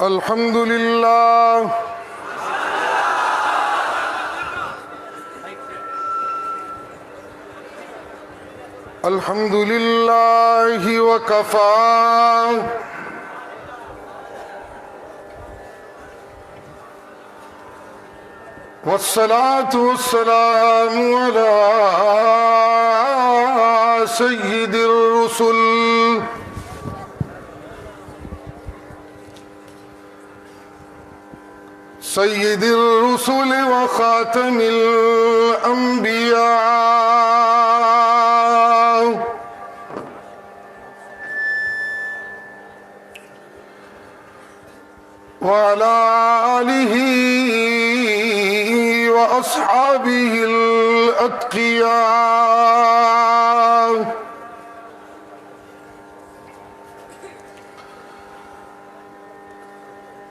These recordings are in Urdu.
الحمد لله الحمد لله وكفى والصلاة والسلام على سيد الرسل سيد الرسل وخاتم الأنبياء وعلى آله وأصحابه الأتقياء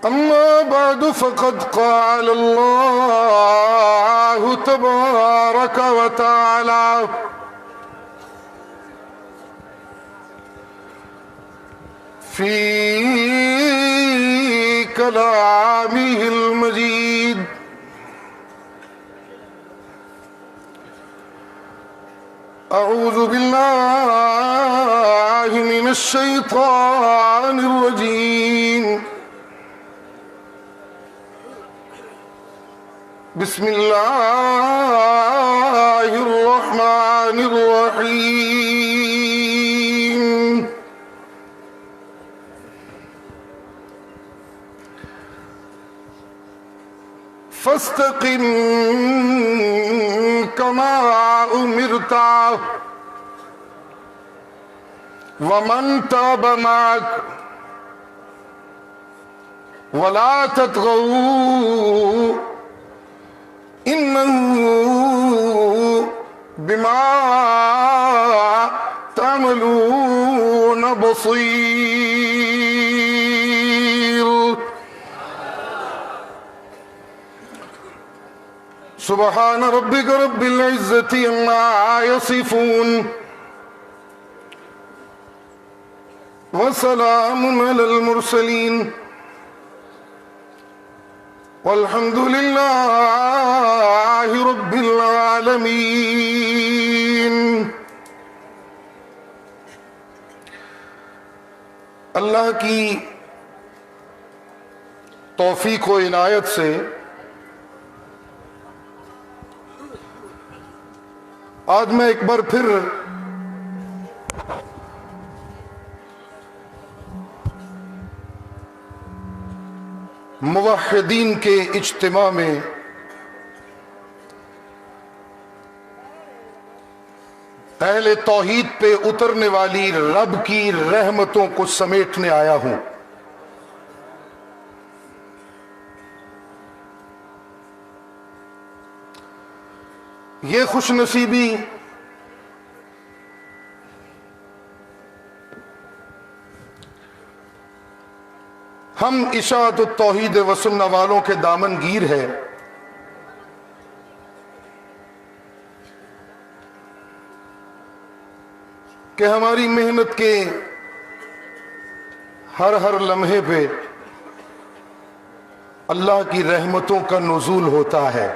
أما بعد فقد قال الله تبارك وتعالى في كلامه المجيد أعوذ بالله من الشيطان الرجيم بسم الله الرحمن الرحيم فاستقم كما أمرت ومن تاب معك ولا تطغوا إنه بما تعملون بصير سبحان ربك رب العزة عما يصفون وسلام على المرسلين والحمد لله رب العالمين۔ اللہ کی توفیق و عنایت سے آج میں ایک بار پھر موحدین کے اجتماع میں اہل توحید پہ اترنے والی رب کی رحمتوں کو سمیٹنے آیا ہوں۔ یہ خوش نصیبی ہم اشاعت التوحید و سنہ والوں کے دامن گیر ہے کہ ہماری محنت کے ہر لمحے پہ اللہ کی رحمتوں کا نزول ہوتا ہے۔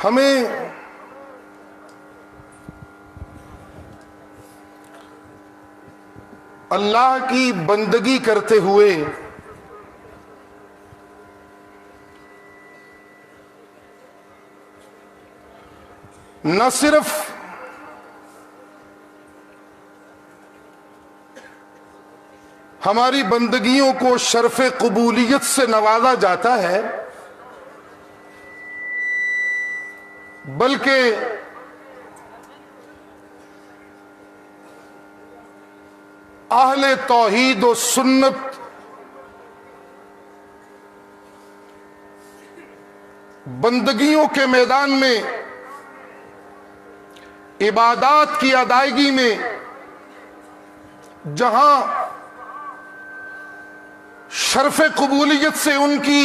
ہمیں اللہ کی بندگی کرتے ہوئے نہ صرف ہماری بندگیوں کو شرف قبولیت سے نوازا جاتا ہے بلکہ اہل توحید و سنت بندگیوں کے میدان میں عبادات کی ادائیگی میں جہاں شرف قبولیت سے ان کی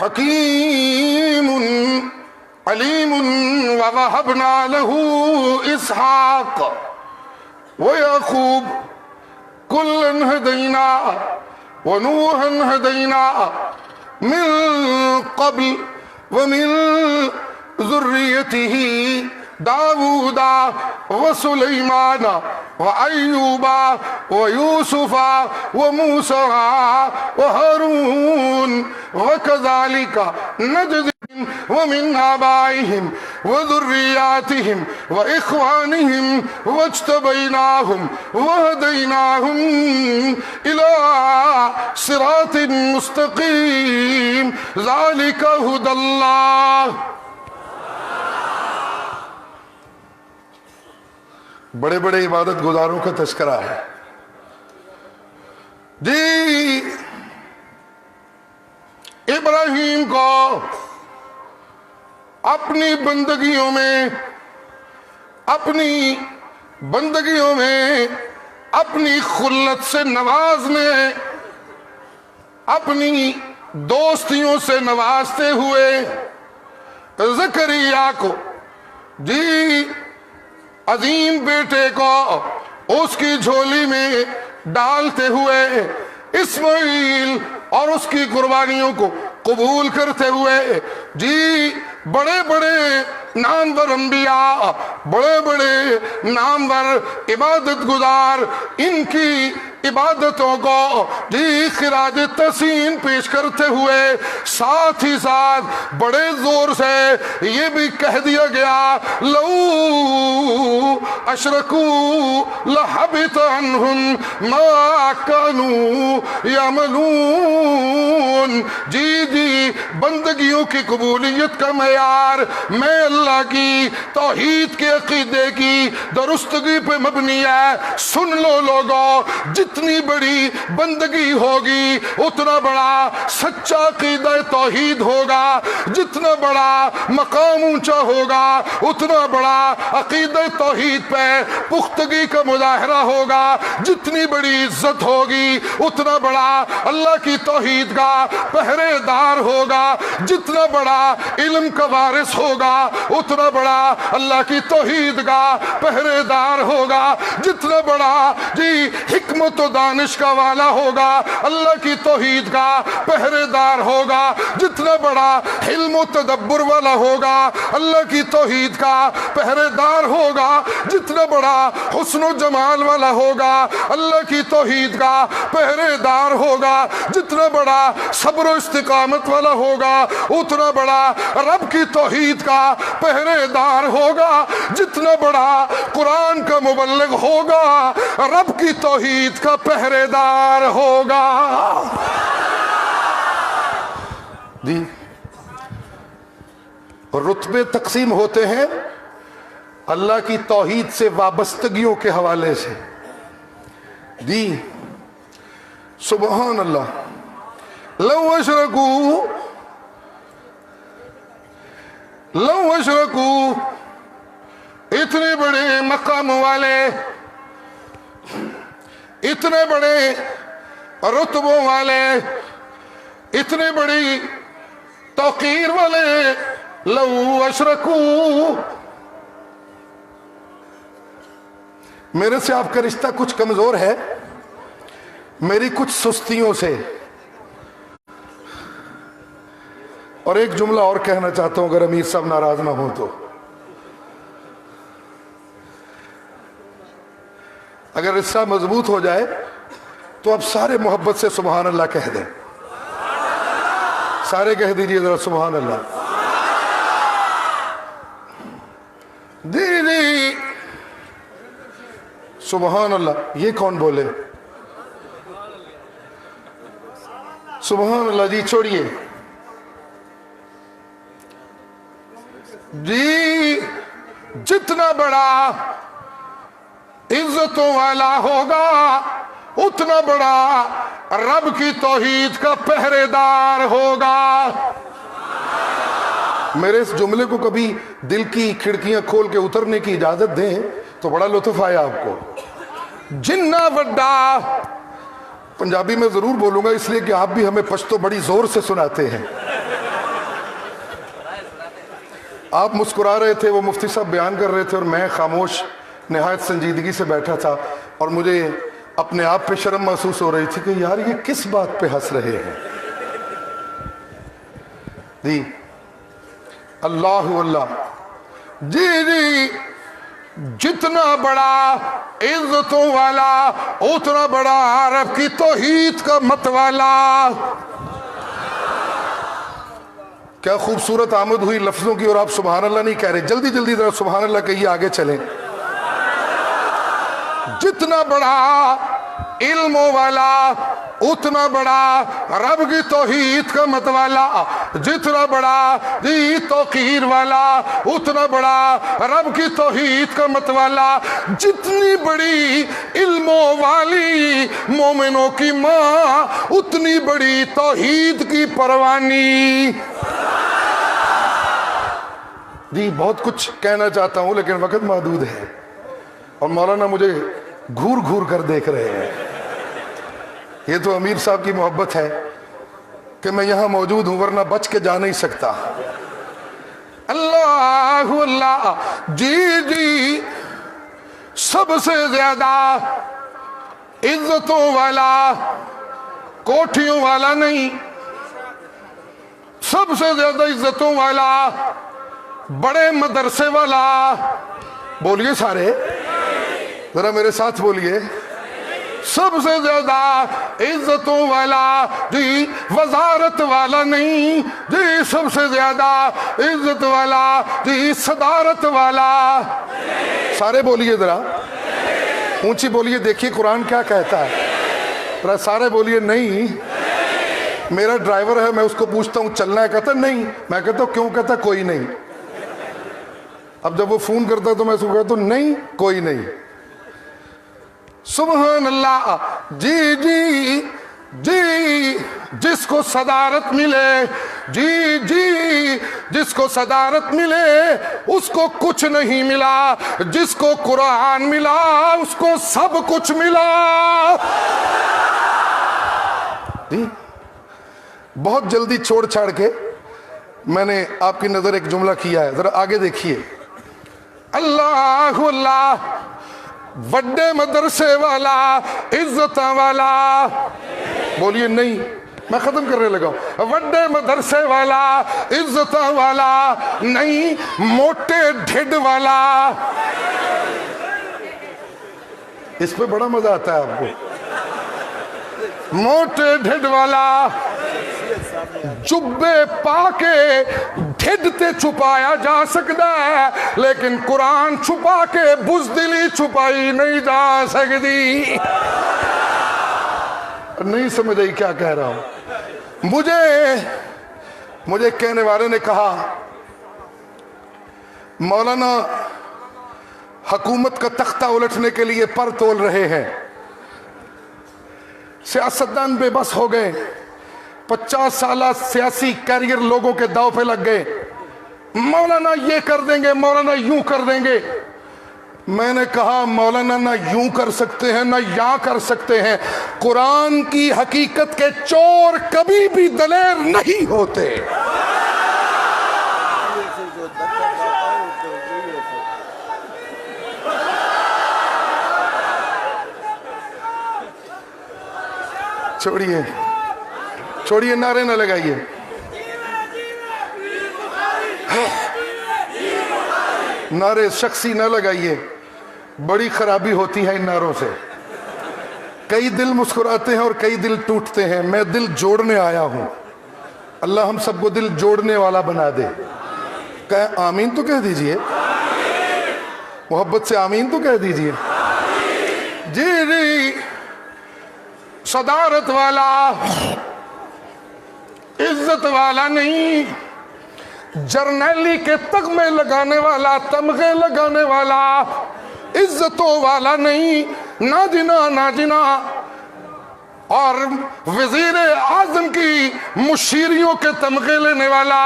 حکیم علیم ووهبنا له اسحاق ويعقوب كلا هدينا ونوحا هدينا من قبل ومن ذريته داود وسليمان وأيوب ويوسف وموسى وهارون وكذلك نجزي ومن آبائهم وذرياتهم وإخوانهم واجتبيناهم وهديناهم إلى صراط مستقيم ذلك هدى الله. بڑے بڑے عبادت گزاروں کا تذکرہ ہے جی. ابراہیم کو اپنی بندگیوں میں اپنی خلت سے نوازنے، اپنی دوستیوں سے نوازتے ہوئے زکریا کو جی عظیم بیٹے کو اس کی جھولی میں ڈالتے ہوئے اسماعیل اور اس کی قربانیوں کو قبول کرتے ہوئے جی بڑے بڑے نامور انبیاء، بڑے بڑے نامور عبادت گزار ان کی عبادتوں کو جی خراج تحسین پیش کرتے ہوئے ساتھ ہی ساتھ بڑے زور سے یہ بھی کہہ دیا گیا لو اشرکوا لحبط عنہم ما كانوا یعملون. جی بندگیوں کی قبولیت کا معیار میں اللہ کی توحید کے عقیدے کی درستگی پہ مبنی ہے. سن لو لوگوں، جتنی بڑی بندگی ہوگی اتنا بڑا سچا عقیدہ توحید ہوگا، جتنا بڑا مقام اونچا ہوگا اتنا بڑا عقیدہ توحید پہ پختگی کا مظاہرہ ہوگا، جتنی بڑی عزت ہوگی اتنا بڑا اللہ کی توحید کا پہرے دار ہوگا، جتنا بڑا علم کا وارث ہوگا اتنا بڑا اللہ کی توحید کا پہرے دار ہوگا، جتنا بڑا جی حکمت و دانش کا والا ہوگا اللہ کی توحید کا پہرے دار ہوگا، جتنا بڑا علم و تدبر والا ہوگا اللہ کی توحید کا پہرے دار ہوگا، جتنا بڑا حسن و جمال والا ہوگا اللہ کی توحید کا پہرے دار ہوگا، جتنا بڑا صبر و استقامت والا ہوگا اتنا بڑا رب کی توحید کا پہرے دار ہوگا، جتنا بڑا قرآن کا مبلغ ہوگا رب کی توحید کا پہرے دار ہوگا. جی رتبے تقسیم ہوتے ہیں اللہ کی توحید سے وابستگیوں کے حوالے سے. جی سبحان اللہ. لو اشرکو اتنے بڑے مقام والے، اتنے بڑے رتبوں والے، اتنے بڑی توقیر والے، لو اشرکو. میرے سے آپ کا رشتہ کچھ کمزور ہے، میری کچھ سستیوں سے. اور ایک جملہ اور کہنا چاہتا ہوں اگر امیر صاحب ناراض نہ ہوں تو، اگر رشتہ مضبوط ہو جائے تو آپ سارے محبت سے سبحان اللہ کہہ دیں. سارے کہہ دیجئے ذرا سبحان اللہ. جی سبحان اللہ. یہ کون بولے سبحان اللہ؟ جی چھوڑیے. جی جتنا بڑا عزتوں والا ہوگا اتنا بڑا رب کی توحید کا پہرے دار ہوگا. میرے اس جملے کو کبھی دل کی کھڑکیاں کھول کے اترنے کی اجازت دیں تو بڑا لطف آیا آپ کو. جنہ وڈا پنجابی میں ضرور بولوں گا اس لیے کہ آپ بھی ہمیں پشتو بڑی زور سے سناتے ہیں. آپ مسکرا رہے تھے, وہ مفتی صاحب بیان کر رہے تھے, اور میں خاموش نہایت سنجیدگی سے بیٹھا تھا, اور مجھے اپنے آپ پہ شرم محسوس ہو رہی تھی کہ یار یہ کس بات پہ ہنس رہے ہیں. جی اللہ اللہ, جی جی, جتنا بڑا عزتوں والا اتنا بڑا عرب کی توحید کا مت والا. کیا خوبصورت آمد ہوئی لفظوں کی, اور آپ سبحان اللہ نہیں کہہ رہے. جلدی جلدی ذرا سبحان اللہ کہیے, آگے چلیں. جتنا بڑا علم والا اتنا بڑا رب کی توحید کا مت والا, جتنا بڑا توقیر والا اتنا بڑا رب کی توحید کا مت والا. جتنی بڑی علموں والی مومنوں کی ماں اتنی بڑی توحید کی پروانی. جی بہت کچھ کہنا چاہتا ہوں لیکن وقت محدود ہے, اور مولانا مجھے گھور گھور کر دیکھ رہے ہیں. یہ تو امیر صاحب کی محبت ہے کہ میں یہاں موجود ہوں, ورنہ بچ کے جا نہیں سکتا. اللہ اللہ, جی جی, سب سے زیادہ عزتوں والا کوٹھیوں والا نہیں, سب سے زیادہ عزتوں والا بڑے مدرسے والا. بولیے سارے, ذرا میرے ساتھ بولیے. سب سے زیادہ عزتوں والا جی وزارت والا نہیں, جی سب سے زیادہ عزت والا جی صدارت والا. سارے بولیے, ذرا اونچی بولیے, دیکھیے قرآن کیا کہتا ہے. ذرا سارے بولیے. نہیں, میرا ڈرائیور ہے, میں اس کو پوچھتا ہوں چلنا ہے, کہتا نہیں. میں کہتا ہوں کیوں, کہتا کوئی نہیں. اب جب وہ فون کرتا ہے تو میں اس کو کہتا ہوں نہیں کوئی نہیں. سبحان اللہ. جی جی جی, جس کو صدارت ملے, جی جی, جس کو صدارت ملے اس کو کچھ نہیں ملا, جس کو قرآن ملا اس کو سب کچھ ملا. جی بہت جلدی چھوڑ چھاڑ کے میں نے آپ کی نظر ایک جملہ کیا ہے, ذرا آگے دیکھیے. اللہ اللہ, بڑے مدرسے والا عزت والا. بولیے نہیں, میں ختم کرنے لگا ہوں. بڑے مدرسے والا عزت والا نہیں, موٹے ڈھڈ والا. اس پہ بڑا مزہ آتا ہے آپ کو. موٹے ڈھڈ والا, جبے پا کے ڈھڈ تے چھپایا جا سکتا ہے, لیکن قرآن چھپا کے بزدلی چھپائی نہیں جا سکتی. نہیں سمجھ آئی کیا کہہ رہا ہوں. مجھے کہنے والے نے کہا مولانا حکومت کا تختہ الٹنے کے لیے پر تول رہے ہیں, سیاستدان بے بس ہو گئے, 50 سالہ سیاسی کیریئر لوگوں کے داؤ پہ لگ گئے. مولانا یہ کر دیں گے, مولانا یوں کر دیں گے. میں نے کہا مولانا نہ یوں کر سکتے ہیں نہ یاں کر سکتے ہیں. قرآن کی حقیقت کے چور کبھی بھی دلیر نہیں ہوتے. چھوڑیے, نعرے نہ لگائیے. نعرے شخصی نہ لگائیے, بڑی خرابی ہوتی ہے ان نعروں سے. کئی دل مسکراتے ہیں اور کئی دل ٹوٹتے ہیں. میں دل جوڑنے آیا ہوں, اللہ ہم سب کو دل جوڑنے والا بنا دے. کہ آمین تو کہہ دیجئے, محبت سے آمین تو کہہ دیجئے. جی جی, صدارت والا عزت والا نہیں, جرنیلی کے تغمے لگانے والا, تمغے لگانے والا, عزتوں والا نہیں, نہ جنا اور وزیر اعظم کی مشیریوں کے تمغے لینے والا,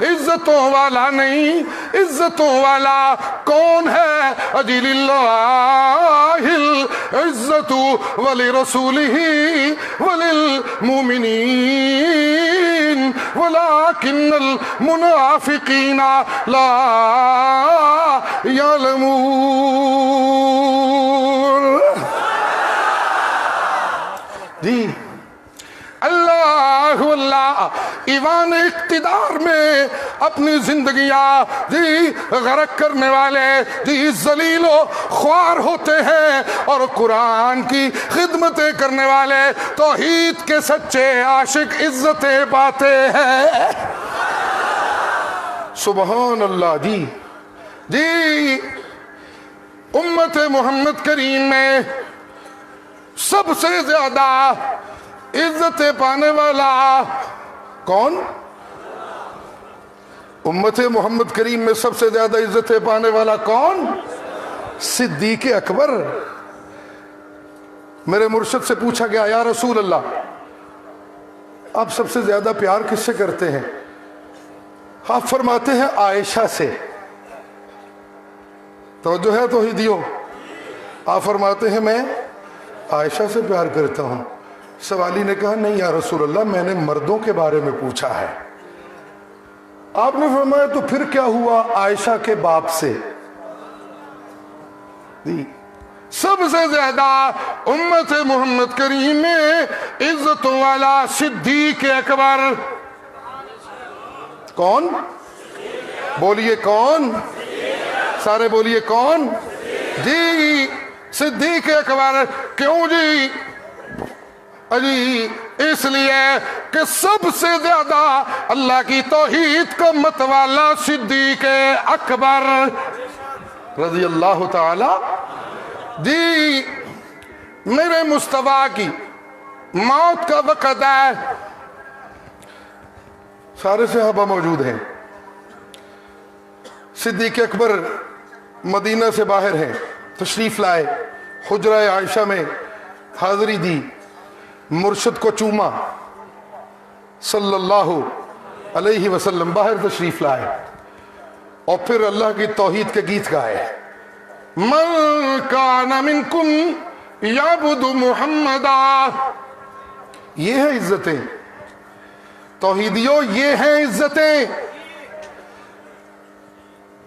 عزتوں والا نہیں. عزتوں والا کون ہے؟ اجی للہ العزت ولرسولہ وللمؤمنین ولکن المنافقین لا یعلمون۔ جی اللہ ایوان اقتدار میں اپنی زندگیاں جی غرق کرنے والے جی ذلیل و خوار ہوتے ہیں، اور قرآن کی خدمتیں کرنے والے توحید کے سچے عاشق عزتیں پاتے ہیں۔ سبحان اللہ۔ جی امت محمد کریم میں سب سے زیادہ عزتیں پانے والا کون؟ امت محمد کریم میں سب سے زیادہ عزتیں پانے والا کون؟ صدیق اکبر۔ میرے مرشد سے پوچھا گیا یا رسول اللہ آپ سب سے زیادہ پیار کس سے کرتے ہیں؟ آپ فرماتے ہیں عائشہ سے۔ توجہ ہے توحیدیو؟ آپ فرماتے ہیں میں عائشہ سے پیار کرتا ہوں۔ سوالی نے کہا نہیں یا رسول اللہ میں نے مردوں کے بارے میں پوچھا ہے۔ آپ نے فرمایا تو پھر کیا ہوا عائشہ کے باپ سے؟ سب سے زیادہ امت محمد کریم میں عزتوں والا صدیق اکبر کون؟ بولیے کون؟ سارے بولیے کون؟ جی صدیق اکبر۔ کیوں جی؟ اس لیے کہ سب سے زیادہ اللہ کی توحید کا متوالا صدیق اکبر رضی اللہ تعالی۔ جی میرے مصطفیٰ کی موت کا وقت ہے، سارے صحابہ موجود ہیں، صدیق اکبر مدینہ سے باہر ہیں، تشریف لائے، حجرہ عائشہ میں حاضری دی، مرشد کو چوما صلی اللہ علیہ وسلم، باہر تشریف لائے اور پھر اللہ کی توحید کے گیت گائے۔ من کان منکم یعبد محمدا، یہ ہے عزتیں توحیدیوں، یہ ہیں عزتیں۔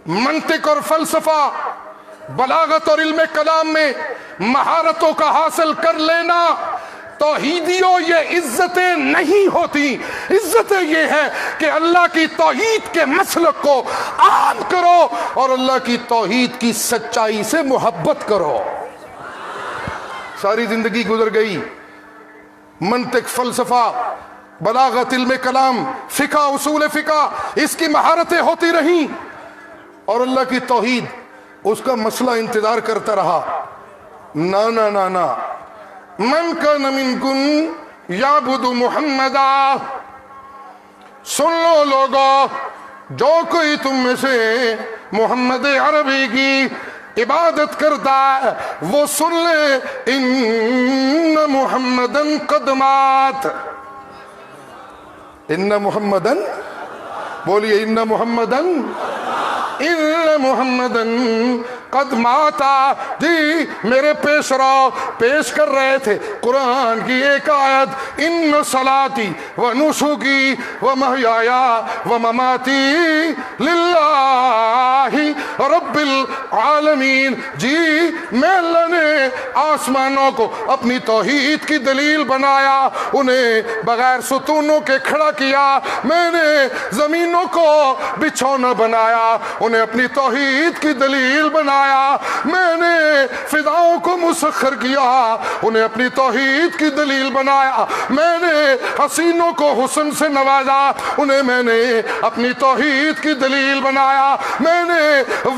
منطق اور فلسفہ، بلاغت اور علم کلام میں مہارتوں کا حاصل کر لینا توحیدیوں یہ عزتیں نہیں ہوتی۔ عزتیں یہ ہے کہ اللہ کی توحید کے مسلک کو عام کرو اور اللہ کی توحید کی سچائی سے محبت کرو۔ ساری زندگی گزر گئی منطق، فلسفہ، بلاغت، علم کلام، فقہ، اصول فقہ، اس کی مہارتیں ہوتی رہیں اور اللہ کی توحید اس کا مسئلہ انتظار کرتا رہا۔ نا نا نا نا، من کان منکم یعبد محمدا، سن لو لوگو جو کوئی تم میں سے محمد عربی کی عبادت کرتا ہے وہ سن لے، ان محمدن قد مات، ان محمدن، بولیے ان محمدن، ان محمدن قد ماتا۔ جی میرے پیش رو پیش کر رہے تھے قرآن کی ایک آیت، ان صلاتی و نسکی و محیایا و مماتی للہ رب العالمین۔ جی میں اللہ نے آسمانوں کو اپنی توحید کی دلیل بنایا، انہیں بغیر ستونوں کے کھڑا کیا، میں نے زمینوں کو بچھونا بنایا، انہیں اپنی توحید کی دلیل بنایا، میں نے فضاؤں کو مسخر کیا، انہیں اپنی توحید کی دلیل بنایا، میں نے حسینوں کو حسن سے نوازا، انہیں میں نے اپنی توحید کی دلیل بنایا، میں نے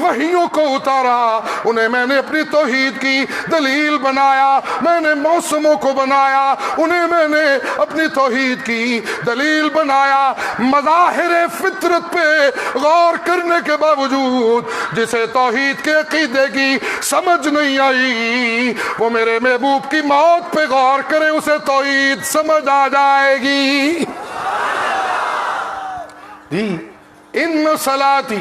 وحیوں کو اتارا، انہیں میں نے اپنی توحید کی دلیل بنایا، میں نے موسموں کو بنایا، انہیں میں نے اپنی توحید کی دلیل بنایا۔ مظاہر فطرت پہ غور کرنے کے باوجود جسے توحید کے عقیدے کی سمجھ نہیں آئی، وہ میرے محبوب کی موت پہ غور کرے، اسے توحید سمجھ آ جائے گی۔ جی ان صلاتی